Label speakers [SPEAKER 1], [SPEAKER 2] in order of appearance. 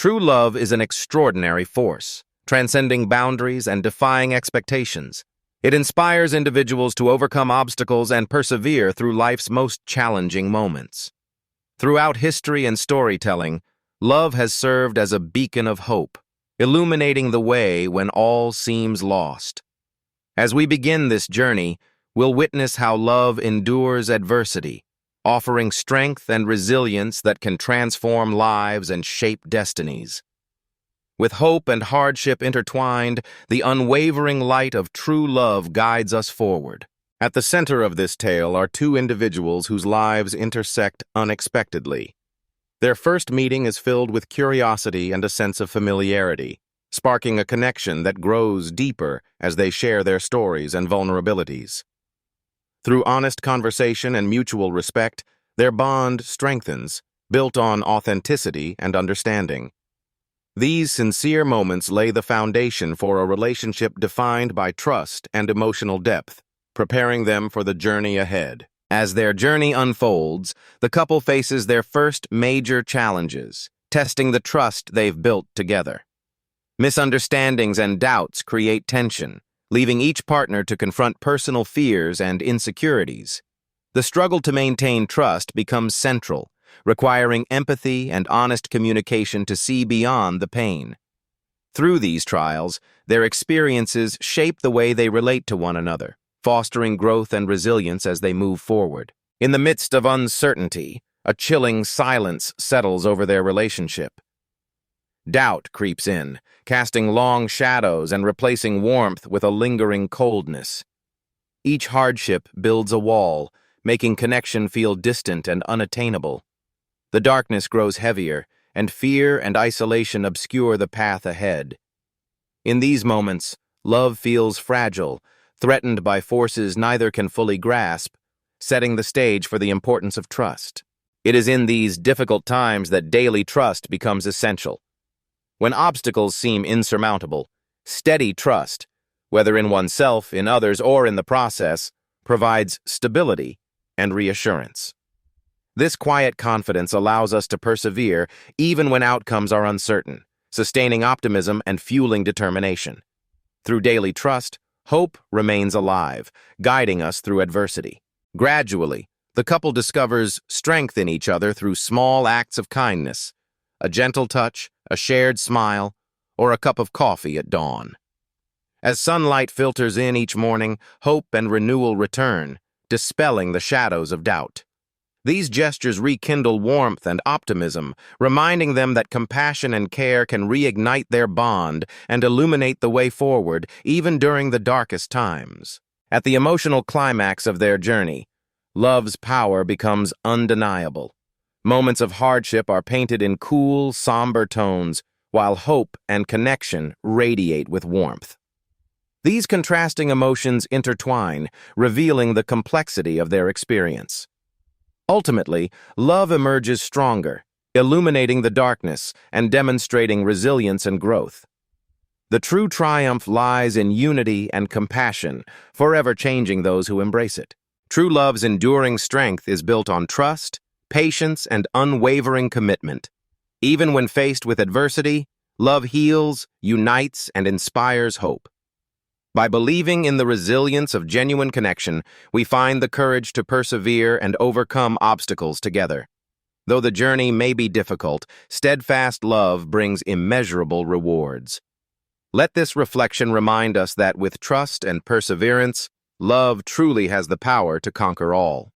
[SPEAKER 1] True love is an extraordinary force, transcending boundaries and defying expectations. It inspires individuals to overcome obstacles and persevere through life's most challenging moments. Throughout history and storytelling, love has served as a beacon of hope, illuminating the way when all seems lost. As we begin this journey, we'll witness how love endures adversity, offering strength and resilience that can transform lives and shape destinies. With hope and hardship intertwined, the unwavering light of true love guides us forward. At the center of this tale are two individuals whose lives intersect unexpectedly. Their first meeting is filled with curiosity and a sense of familiarity, sparking a connection that grows deeper as they share their stories and vulnerabilities. Through honest conversation and mutual respect, their bond strengthens, built on authenticity and understanding. These sincere moments lay the foundation for a relationship defined by trust and emotional depth, preparing them for the journey ahead. As their journey unfolds, the couple faces their first major challenges, testing the trust they've built together. Misunderstandings and doubts create tension, leaving each partner to confront personal fears and insecurities. The struggle to maintain trust becomes central, requiring empathy and honest communication to see beyond the pain. Through these trials, their experiences shape the way they relate to one another, fostering growth and resilience as they move forward. In the midst of uncertainty, a chilling silence settles over their relationship. Doubt creeps in, casting long shadows and replacing warmth with a lingering coldness. Each hardship builds a wall, making connection feel distant and unattainable. The darkness grows heavier, and fear and isolation obscure the path ahead. In these moments, love feels fragile, threatened by forces neither can fully grasp, setting the stage for the importance of trust. It is in these difficult times that daily trust becomes essential. When obstacles seem insurmountable, steady trust, whether in oneself, in others, or in the process, provides stability and reassurance. This quiet confidence allows us to persevere even when outcomes are uncertain, sustaining optimism and fueling determination. Through daily trust, hope remains alive, guiding us through adversity. Gradually, the couple discovers strength in each other through small acts of kindness, a gentle touch, a shared smile, or a cup of coffee at dawn. As sunlight filters in each morning, hope and renewal return, dispelling the shadows of doubt. These gestures rekindle warmth and optimism, reminding them that compassion and care can reignite their bond and illuminate the way forward, even during the darkest times. At the emotional climax of their journey, love's power becomes undeniable. Moments of hardship are painted in cool, somber tones, while hope and connection radiate with warmth. These contrasting emotions intertwine, revealing the complexity of their experience. Ultimately, love emerges stronger, illuminating the darkness and demonstrating resilience and growth. The true triumph lies in unity and compassion, forever changing those who embrace it. True love's enduring strength is built on trust, patience, and unwavering commitment. Even when faced with adversity, love heals, unites, and inspires hope. By believing in the resilience of genuine connection, we find the courage to persevere and overcome obstacles together. Though the journey may be difficult, steadfast love brings immeasurable rewards. Let this reflection remind us that with trust and perseverance, love truly has the power to conquer all.